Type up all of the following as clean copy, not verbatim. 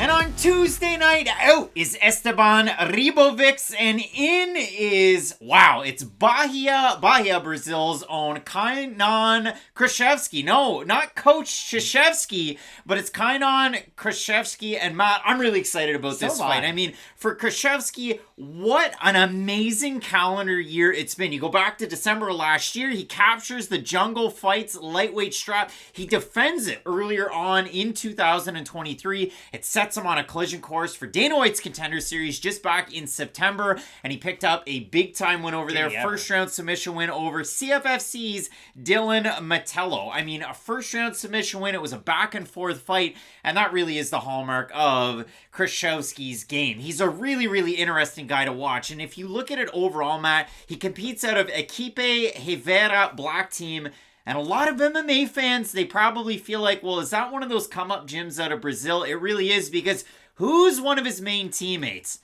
And on Tuesday night, out is Esteban Ribovics, and in is, wow, it's Bahia, Brazil's own Kaynan Kruschewsky. No, not Coach Kruschewsky, but it's Kaynan Kruschewsky. And Matt, I'm really excited about this fight. I mean, for Kruschewsky, what an amazing calendar year it's been. You go back to December of last year, he captures the Jungle Fights lightweight strap. He defends it earlier on in 2023. It sets him on a collision course for Dana White's Contender Series just back in September, and he picked up a big-time win over there. First-round submission win over CFFC's Dylan Metello. I mean, a first-round submission win. It was a back-and-forth fight, and that really is the hallmark of Kruschewsky's game. He's a really, really interesting guy to watch, and if you look at it overall, Matt, he competes out of Equipe Vieira Black Team. And a lot of MMA fans, they probably feel like, well, is that one of those come-up gyms out of Brazil? It really is, because who's one of his main teammates?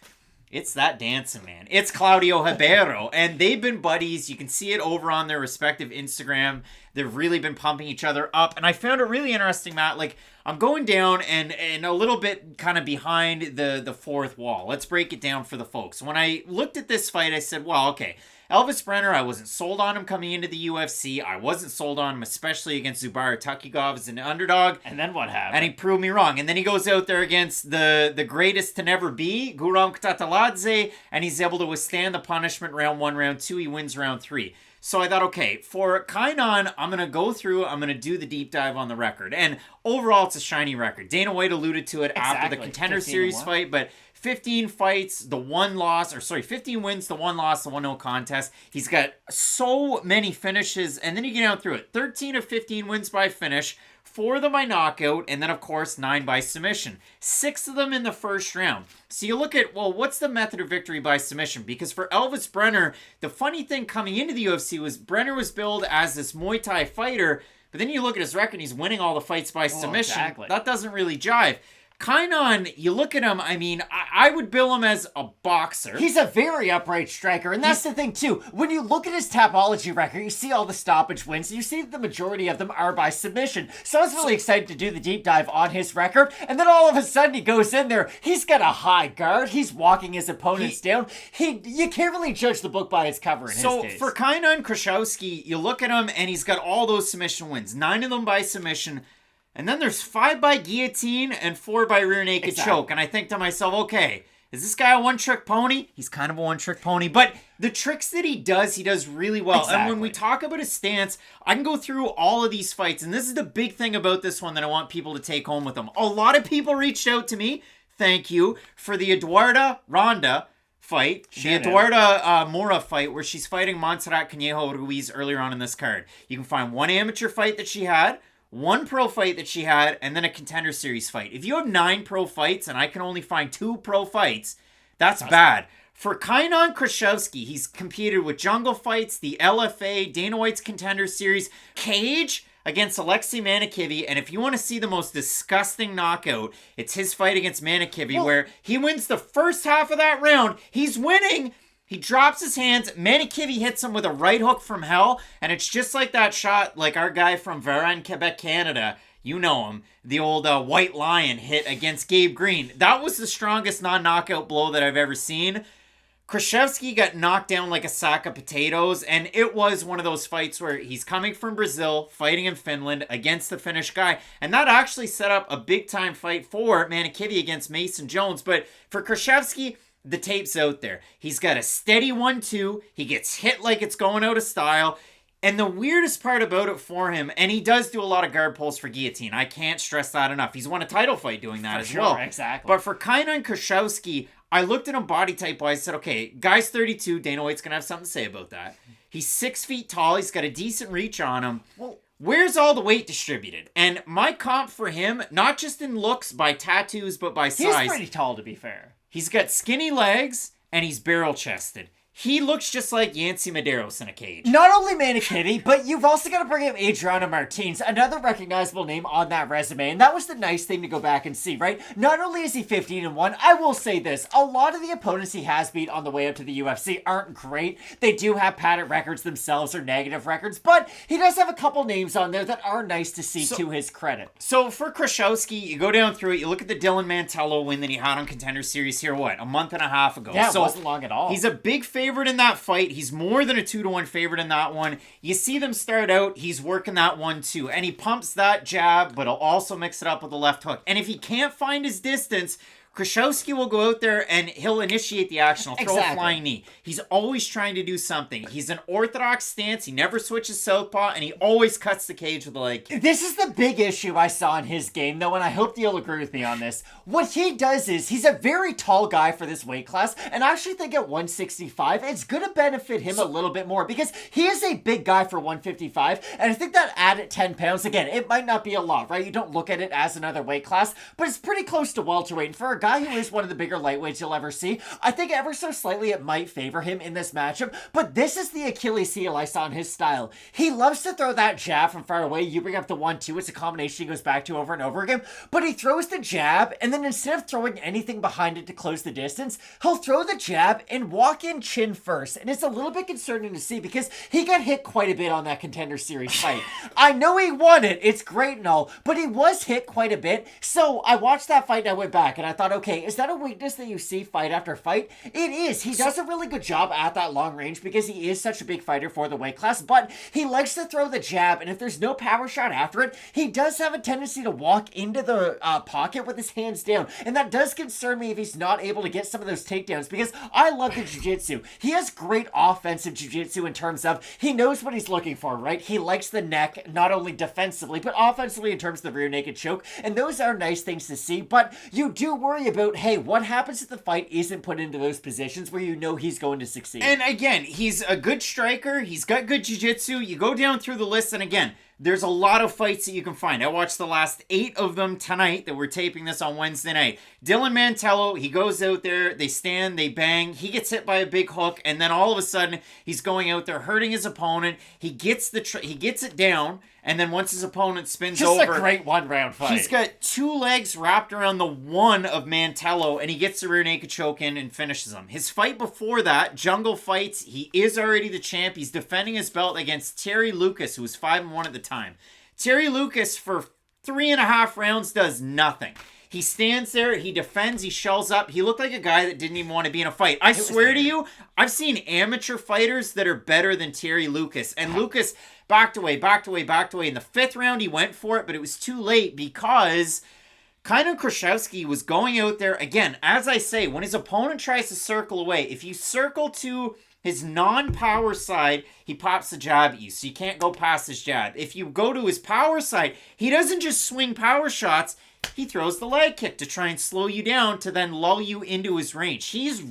It's that dancing man. It's Claudio Ribeiro, and they've been buddies. You can see it over on their respective Instagram. They've really been pumping each other up, and I found it really interesting, Matt. Like, I'm going down and a little bit kind of behind the fourth wall. Let's break it down for the folks. When I looked at this fight, I said, well, okay, Elves Brener, I wasn't sold on him coming into the UFC. I wasn't sold on him, especially against Zubair Tukhugov as an underdog. And then what happened? And he proved me wrong. And then he goes out there against the greatest to never be, Guram Kutateladze, and he's able to withstand the punishment round 1, round 2. He wins round 3. So I thought, okay, for Kaynan, I'm going to go through, I'm going to do the deep dive on the record. And overall, it's a shiny record. Dana White alluded to it after the Contender Series fight, but 15 fights, 15 wins, the 1 loss, the 1-0 contest. He's got so many finishes, and then you get down through it. 13 of 15 wins by finish, 4 of them by knockout, and then, of course, 9 by submission. 6 of them in the first round. So you look at, well, what's the method of victory by submission? Because for Elves Brener, the funny thing coming into the UFC was Brener was billed as this Muay Thai fighter, but then you look at his record, he's winning all the fights by submission. Exactly. That doesn't really jive. Kaynan, you look at him, I mean, I would bill him as a boxer. He's a very upright striker, and that's the thing, too. When you look at his Tapology record, you see all the stoppage wins, and you see that the majority of them are by submission. So I was really excited to do the deep dive on his record, and then all of a sudden he goes in there, he's got a high guard, he's walking his opponents down. You can't really judge the book by its cover in his case. For Kaynan Kruschewsky, you look at him, and he's got all those submission wins. 9 of them by submission. And then there's 5 by guillotine and 4 by rear naked choke. And I think to myself, okay, is this guy a one-trick pony? He's kind of a one-trick pony. But the tricks that he does really well. Exactly. And when we talk about his stance, I can go through all of these fights. And this is the big thing about this one that I want people to take home with them. A lot of people reached out to me. Thank you. For the Eduarda Ronda fight. The Eduarda Moura fight where she's fighting Montserrat Conejo Ruiz earlier on in this card. You can find one amateur fight that she had, 1 pro fight that she had, and then a Contender Series fight. If you have 9 pro fights and I can only find 2 pro fights, that's bad. For Kaynan Kruschewsky, he's competed with Jungle Fights, the LFA, Dana White's Contender Series, Cage against Alexei Manikivi, and if you want to see the most disgusting knockout, it's his fight against Manikivi, where he wins the first half of that round. He's winning. He drops his hands. Manikivi hits him with a right hook from hell. And it's just like that shot, like our guy from Varennes, Quebec, Canada. You know him. The old White Lion hit against Gabe Green. That was the strongest non-knockout blow that I've ever seen. Kruschewsky got knocked down like a sack of potatoes. And it was one of those fights where he's coming from Brazil, fighting in Finland against the Finnish guy. And that actually set up a big-time fight for Manikivi against Mason Jones. But for Kruschewsky, the tape's out there. He's got a steady 1-2. He gets hit like it's going out of style. And the weirdest part about it for him, and he does do a lot of guard pulls for guillotine. I can't stress that enough. He's won a title fight doing that as well. Exactly. But for Kaynan Kruschewsky, I looked at him body type-wise, said, okay, guy's 32. Dana White's going to have something to say about that. He's 6 feet tall. He's got a decent reach on him. Well, where's all the weight distributed? And my comp for him, not just in looks by tattoos, but by size. He's pretty tall, to be fair. He's got skinny legs, and he's barrel-chested. He looks just like Yancy Medeiros in a cage. Not only Manikitty, but you've also got to bring up Adriano Martins, another recognizable name on that resume, and that was the nice thing to go back and see, right? Not only is he 15-1, I will say this, a lot of the opponents he has beat on the way up to the UFC aren't great. They do have padded records themselves or negative records, but he does have a couple names on there that are nice to see to his credit. So for Kruschewsky, you go down through it, you look at the Dylan Mantello win that he had on Contender Series here, a month and a half ago? Yeah, it wasn't long at all. He's a big favorite in that fight. He's more than a 2-1 favorite in that one. You see them start out, he's working that one too. And he pumps that jab, but he'll also mix it up with the left hook. And if he can't find his distance, Kruschewsky will go out there and he'll initiate the action. He'll throw a flying knee. He's always trying to do something. He's an orthodox stance. He never switches southpaw, and he always cuts the cage with a leg kick. This is the big issue I saw in his game, though, and I hope you'll agree with me on this. What he does is, he's a very tall guy for this weight class, and I actually think at 165, it's going to benefit him a little bit more, because he is a big guy for 155, and I think that added 10 pounds, again, it might not be a lot, right? You don't look at it as another weight class, but it's pretty close to welterweight, and for a guy who is one of the bigger lightweights you'll ever see, I think ever so slightly it might favor him in this matchup, but this is the Achilles heel I saw in his style. He loves to throw that jab from far away. You bring up the 1-2, it's a combination he goes back to over and over again, but he throws the jab, and then instead of throwing anything behind it to close the distance, he'll throw the jab and walk in chin first, and it's a little bit concerning to see because he got hit quite a bit on that Contender Series fight. I know he won it, it's great and all, but he was hit quite a bit, so I watched that fight and I went back and I thought, okay, is that a weakness that you see fight after fight? It is. He does a really good job at that long range because he is such a big fighter for the weight class, but he likes to throw the jab, and if there's no power shot after it, he does have a tendency to walk into the pocket with his hands down, and that does concern me if he's not able to get some of those takedowns, because I love the jiu-jitsu. He has great offensive jiu-jitsu in terms of he knows what he's looking for, right? He likes the neck, not only defensively, but offensively in terms of the rear naked choke, and those are nice things to see, but you do worry about, hey, what happens if the fight isn't put into those positions where you know he's going to succeed? And again, he's a good striker. He's got good jiu-jitsu. You go down through the list, and again, there's a lot of fights that you can find. I watched the last 8 of them tonight that we're taping this on Wednesday night. Dylan Mantello, he goes out there, they stand, they bang, he gets hit by a big hook, and then all of a sudden, he's going out there hurting his opponent. He gets he gets it down, and then once his opponent spins over... Just a great one-round fight. He's got 2 legs wrapped around the one of Mantello, and he gets the rear naked choke in and finishes him. His fight before that, Jungle Fights, he is already the champ. He's defending his belt against Terry Lucas, who was 5-1 at the time. Terry Lucas, for 3.5 rounds, does nothing. He stands there, he defends, he shells up. He looked like a guy that didn't even want to be in a fight. I swear to you, I've seen amateur fighters that are better than Terry Lucas. And Lucas backed away. In the 5th round, he went for it, but it was too late because Kaynan Kruschewsky was going out there. Again, as I say, when his opponent tries to circle away, if you circle to his non-power side, he pops the jab at you, so you can't go past his jab. If you go to his power side, he doesn't just swing power shots. He throws the leg kick to try and slow you down to then lull you into his range. He's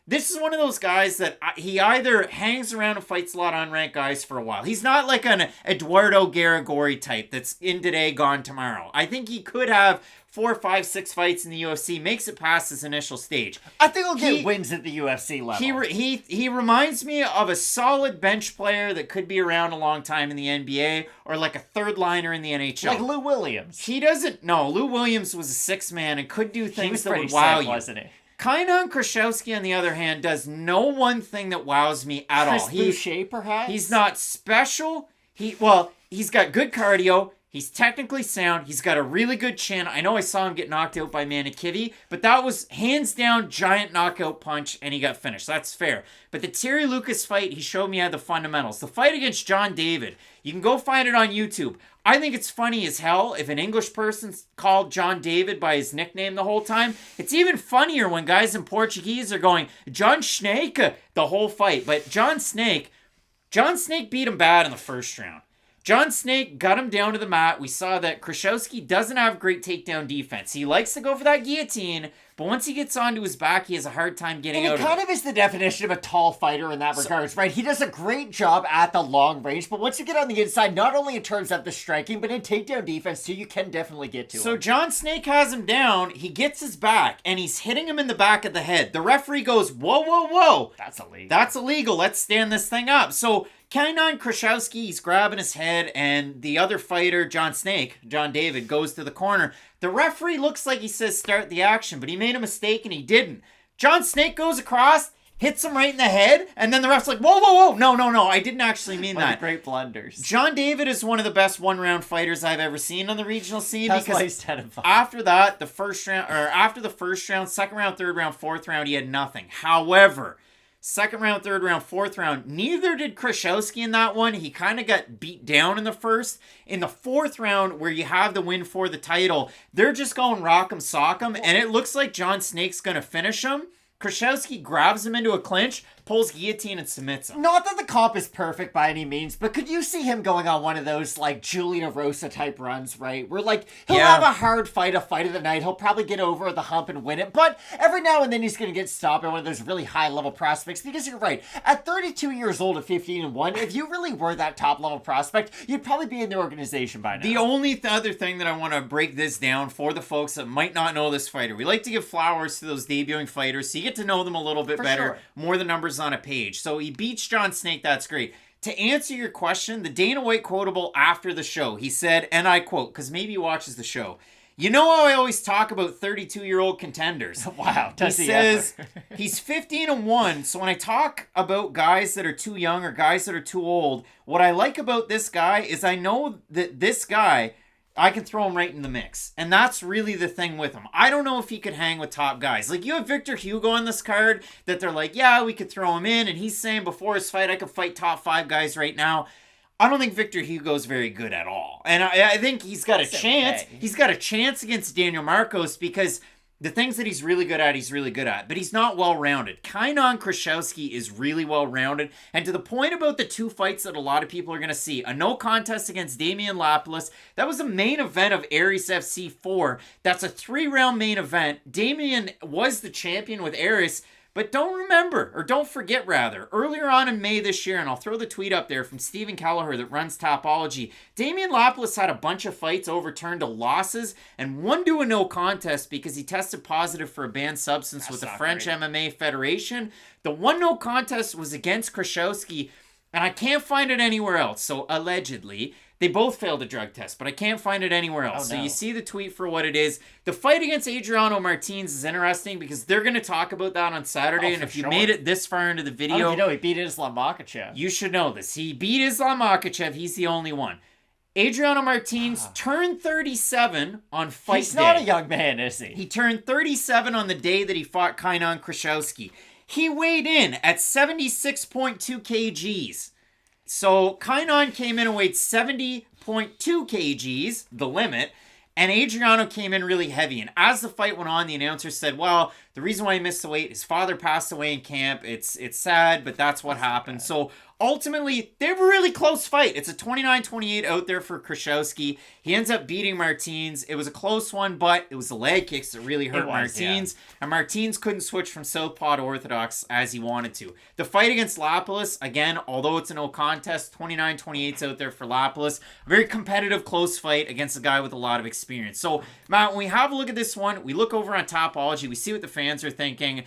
this is one of those guys that he either hangs around and fights a lot of unranked guys for a while. He's not like an Eduardo Garagori type that's in today, gone tomorrow. I think he could have 4, 5, 6 fights in the UFC, makes it past his initial stage. I think he'll get wins at the UFC level. He reminds me of a solid bench player that could be around a long time in the NBA, or like a third liner in the NHL. Like Lou Williams. Lou Williams was a 6-man and could do things that would wow you. Wasn't he? Kaynan Kruschewsky, on the other hand, does no one thing that wows me at all. Boucher, perhaps? He's not special. He's got good cardio. He's technically sound. He's got a really good chin. I know I saw him get knocked out by Manikitty, but that was hands down giant knockout punch, and he got finished. That's fair. But the Terry Lucas fight, he showed me he had the fundamentals. The fight against John David, you can go find it on YouTube. I think it's funny as hell if an English person's called John David by his nickname the whole time. It's even funnier when guys in Portuguese are going, John Snake, the whole fight. But John Snake beat him bad in the first round. John Snake got him down to the mat. We saw that Kruschewsky doesn't have great takedown defense. He likes to go for that guillotine, but once he gets onto his back, he has a hard time getting out of it. And he kind of is the definition of a tall fighter in that regards, right? He does a great job at the long range, but once you get on the inside, not only in terms of the striking, but in takedown defense too, you can definitely get to him. So John Snake has him down, he gets his back, and he's hitting him in the back of the head. The referee goes, whoa, whoa, whoa. That's illegal. That's illegal. Let's stand this thing up. So Kaynan Kruschewsky, he's grabbing his head, and the other fighter, John David, goes to the corner. The referee looks like he says start the action, but he made a mistake and he didn't. John Snake goes across, hits him right in the head, and then the ref's like, whoa, whoa, whoa, no, I didn't actually mean that. Great blunders. John David is one of the best one-round fighters I've ever seen on the regional scene. That's because why he's 10-5. after the first round, second round, third round, fourth round, he had nothing. However, second round, third round, fourth round, neither did Kruschewsky in that one. He kind of got beat down in the first. In the fourth round, where you have the win for the title, they're just going rock'em sock'em, and it looks like John Snake's going to finish him. Kruschewsky grabs him into a clinch, pulls guillotine, and submits him. Not that the comp is perfect by any means, but could you see him going on one of those, like, Julian Rosa type runs, right? Where, like, he'll have a hard fight, a fight of the night, he'll probably get over the hump and win it, but every now and then he's going to get stopped by one of those really high-level prospects, because you're right, at 32 years old at 15-1, if you really were that top-level prospect, you'd probably be in the organization by now. The only other thing that I want to break this down for the folks that might not know this fighter, we like to give flowers to those debuting fighters, so you get to know them a little bit better, more than numbers on a page. So he beats John Snake, that's great. To answer your question, the Dana White quotable after the show, he said, and I quote, because maybe he watches the show, you know how I always talk about 32-year-old contenders? Wow, does he says he's 15-1, so when I talk about guys that are too young or guys that are too old, what I like about this guy is I know that this guy, I can throw him right in the mix. And that's really the thing with him. I don't know if he could hang with top guys. Like, you have Victor Hugo on this card that they're like, yeah, we could throw him in. And he's saying before his fight, I could fight top 5 guys right now. I don't think Victor Hugo's very good at all. And I think he's got a chance. Okay. He's got a chance against Daniel Marcos because the things that he's really good at, he's really good at. But he's not well-rounded. Kaynan Kruschewsky is really well-rounded. And to the point about the 2 fights that a lot of people are going to see, a no contest against Damian Lapilus, that was a main event of Aries FC 4. That's a 3-round main event. Damian was the champion with Aries. But don't forget, earlier on in May this year, and I'll throw the tweet up there from Stephen Kelleher that runs Topology, Damian Lapilus had a bunch of fights overturned to losses, and one to a no contest because he tested positive for a banned substance with the French MMA Federation. The one no contest was against Kruschewsky, and I can't find it anywhere else. So, allegedly, they both failed a drug test, but I can't find it anywhere else. So you see the tweet for what it is. The fight against Adriano Martins is interesting because they're going to talk about that on Saturday. And if you made it this far into the video... you know he beat Islam Makhachev. You should know this. He beat Islam Makhachev. He's the only one. Adriano Martins turned 37 on fight day. He's not a young man, is he? He turned 37 on the day that he fought Kaynan Kruschewsky. He weighed in at 76.2 kgs. So Kaynan came in and weighed 70.2 kgs, the limit, and Adriano came in really heavy. And as the fight went on, the announcer said, well, the reason why he missed the weight, his father passed away in camp. It's sad, but that's what happened. So ultimately, they have a really close fight. It's a 29-28 out there for Kruschewsky. He ends up beating Martins. It was a close one, but it was the leg kicks that really hurt Martins. Yeah. And Martins couldn't switch from southpaw to orthodox as he wanted to. The fight against Lapilus, again, although it's a no contest, 29-28's out there for Lapilus. Very competitive, close fight against a guy with a lot of experience. So, Matt, when we have a look at this one, we look over on Topology, we see what the fans are thinking.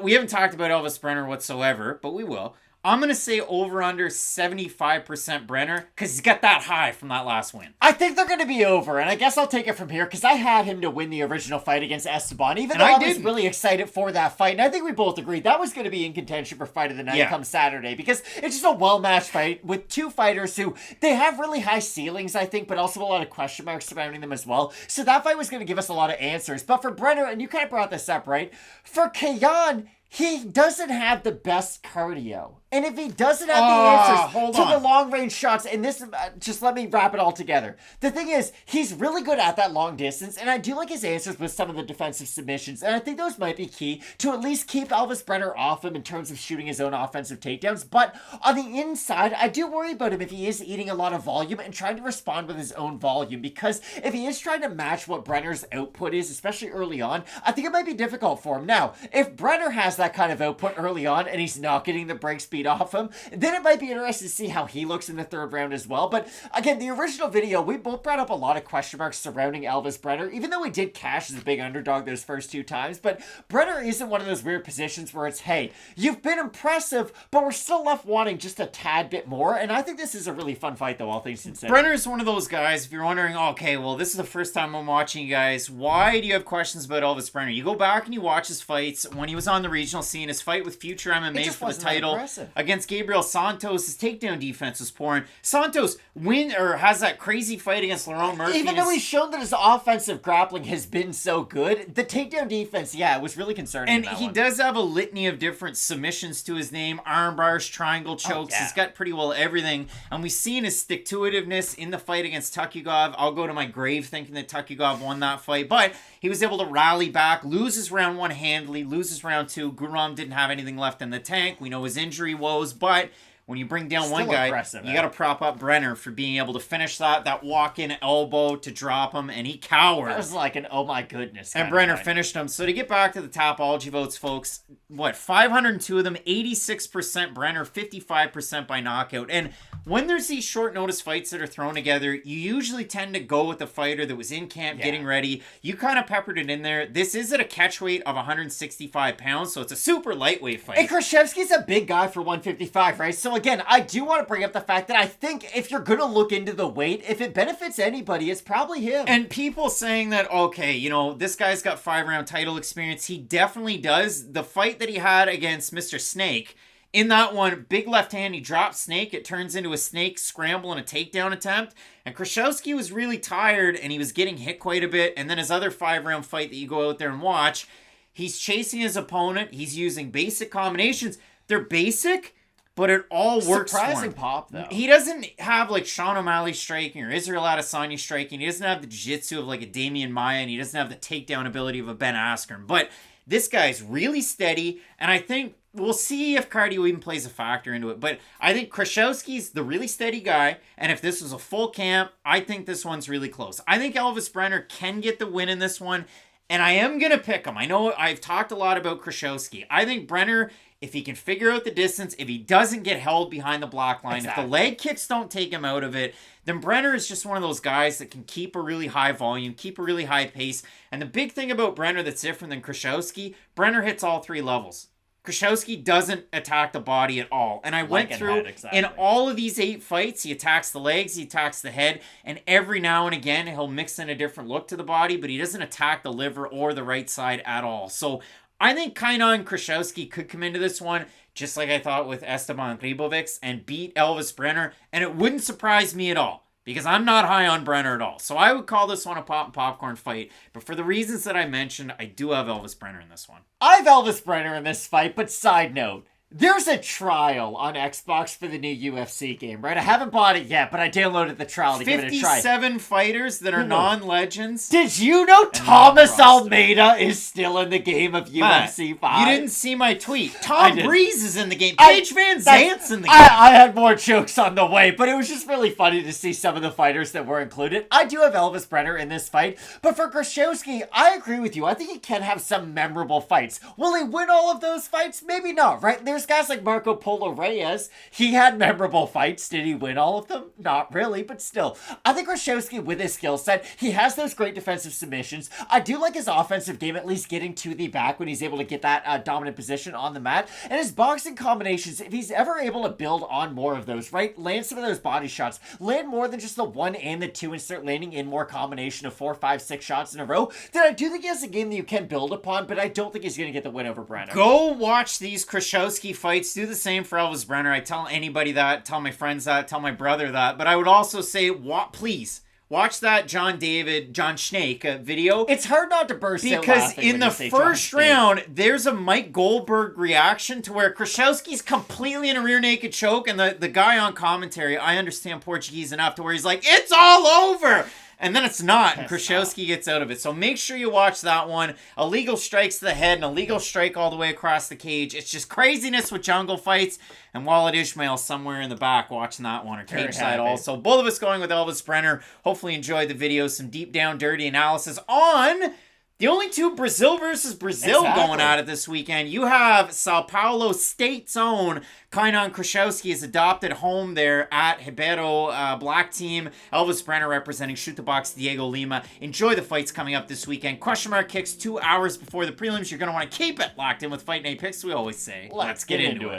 We haven't talked about Elves Brener whatsoever, but we will. I'm going to say over under 75% Brener because he's got that high from that last win. I think they're going to be over, and I guess I'll take it from here because I had him to win the original fight against Esteban, even though I was really excited for that fight. And I think we both agreed that was going to be in contention for fight of the night come Saturday because it's just a well-matched fight with 2 fighters who they have really high ceilings, I think, but also a lot of question marks surrounding them as well. So that fight was going to give us a lot of answers. But for Brener, and you kind of brought this up, right? For Kaynan, he doesn't have the best cardio. And if he doesn't have the answers to the long-range shots, and this, just let me wrap it all together. The thing is, he's really good at that long distance, and I do like his answers with some of the defensive submissions, and I think those might be key to at least keep Elves Brener off him in terms of shooting his own offensive takedowns. But on the inside, I do worry about him if he is eating a lot of volume and trying to respond with his own volume, because if he is trying to match what Brener's output is, especially early on, I think it might be difficult for him. Now, if Brener has that kind of output early on, and he's not getting the break speed off him, then it might be interesting to see how he looks in the third round as well. But again, the original video, we both brought up a lot of question marks surrounding Elves Brener, even though he did cash as a big underdog those first 2 times. But Brener isn't one of those weird positions where it's, hey, you've been impressive, but we're still left wanting just a tad bit more. And I think this is a really fun fight, though, all things considered. Brener is one of those guys, if you're wondering, okay, well, this is the first time I'm watching you guys, why do you have questions about Elves Brener? You go back and you watch his fights when he was on the regional scene, his fight with Future MMA for the title against Gabriel Santos. His takedown defense was pouring. Santos has that crazy fight against Laurent Murphy. Even though he's shown that his offensive grappling has been so good, the takedown defense, it was really concerning. And he does have a litany of different submissions to his name, arm bars, triangle chokes. He's got pretty well everything. And we've seen his stick-to-itiveness in the fight against Tukhugov. I'll go to my grave thinking that Tukhugov won that fight, but he was able to rally back, loses round 1 handily, loses round 2. Guram didn't have anything left in the tank. We know his injury woes, but when you bring down one guy, you got to prop up Brener for being able to finish that walk-in elbow to drop him, and he cowered. That was like an oh my goodness. And Brener finished him. So to get back to the Tapology votes, folks, 502 of them, 86% Brener, 55% by knockout. And when there's these short notice fights that are thrown together, you usually tend to go with the fighter that was in camp getting ready. You kind of peppered it in there. This is at a catch weight of 165 pounds, so it's a super lightweight fight. And Kruschewsky's a big guy for 155, right? So again, I do want to bring up the fact that I think if you're going to look into the weight, if it benefits anybody, it's probably him. And people saying that, okay, this guy's got 5-round title experience. He definitely does. The fight that he had against Mr. Snake, in that one, big left hand, he drops Snake. It turns into a Snake scramble and a takedown attempt. And Kruschewsky was really tired, and he was getting hit quite a bit. And then his other 5-round fight that you go out there and watch, he's chasing his opponent. He's using basic combinations. They're basic, but it all works for him. Surprising pop, though. He doesn't have like Sean O'Malley striking or Israel Adesanya striking. He doesn't have the jiu-jitsu of like a Damian Maia, and he doesn't have the takedown ability of a Ben Askren. But this guy's really steady, and I think we'll see if cardio even plays a factor into it. But I think Kruschewsky's the really steady guy, and if this was a full camp, I think this one's really close. I think Elves Brener can get the win in this one, and I am going to pick him. I know I've talked a lot about Kruschewsky. I think Brener, if he can figure out the distance, if he doesn't get held behind the block line, if the leg kicks don't take him out of it, then Brener is just one of those guys that can keep a really high volume, keep a really high pace. And the big thing about Brener that's different than Kruschewsky, Brener hits all 3 levels. Kruschewsky doesn't attack the body at all. And I went through, in all of these 8 fights, he attacks the legs, he attacks the head, and every now and again, he'll mix in a different look to the body, but he doesn't attack the liver or the right side at all. So I think Kaynan Kruschewsky could come into this one, just like I thought with Esteban Ribovics, and beat Elves Brener, and it wouldn't surprise me at all, because I'm not high on Brener at all. So I would call this one a pop and popcorn fight, but for the reasons that I mentioned, I do have Elves Brener in this one. I have Elves Brener in this fight, but side note, there's a trial on Xbox for the new UFC game, right? I haven't bought it yet, but I downloaded the trial to give it a try. 57 fighters that are non-legends. Did you know Thomas Almeida is still in the game of UFC 5? You didn't see my tweet. Tom Breeze is in the game. Paige Van Zant's in the game. I had more jokes on the way, but it was just really funny to see some of the fighters that were included. I do have Elves Brener in this fight, but for Kruschewsky, I agree with you. I think he can have some memorable fights. Will he win all of those fights? Maybe not, right? There's guys like Marco Polo Reyes. He had memorable fights. Did he win all of them? Not really, but still. I think Kruschewsky, with his skill set, he has those great defensive submissions. I do like his offensive game, at least getting to the back when he's able to get that dominant position on the mat. And his boxing combinations, if he's ever able to build on more of those, right? Land some of those body shots. Land more than just the 1 and the 2 and start landing in more combination of 4, 5, 6 shots in a row. Then I do think he has a game that you can build upon, but I don't think he's going to get the win over Brener. Go watch these Kruschewsky fights. Do the same for Elves Brener. I tell anybody that, tell my friends that, tell my brother that. But I would also say, please, watch that John Schnake video. It's hard not to burst out because laughing in when the you say first John Schnake. round, there's a Mike Goldberg reaction to where Kruschewsky's completely in a rear naked choke, and the guy on commentary, I understand Portuguese enough to where he's like, it's all over! And then it's not, and Kruschewsky gets out of it. So make sure you watch that one. Illegal strikes to the head, and illegal strike all the way across the cage. It's just craziness with jungle fights. And Walid Ismael somewhere in the back watching that one, or cage side also. Both of us going with Elves Brener. Hopefully enjoyed the video. Some deep down dirty analysis on the only two Brazil versus Brazil going at it this weekend. You have São Paulo State's own Kaynan Kruschewsky is adopted home there at Ribeiro Black Team. Elves Brener representing Shoot the Box Diego Lima. Enjoy the fights coming up this weekend. Question Mark kicks 2 hours before the prelims. You're going to want to keep it locked in with Fight Night Picks, we always say. Let's get into it.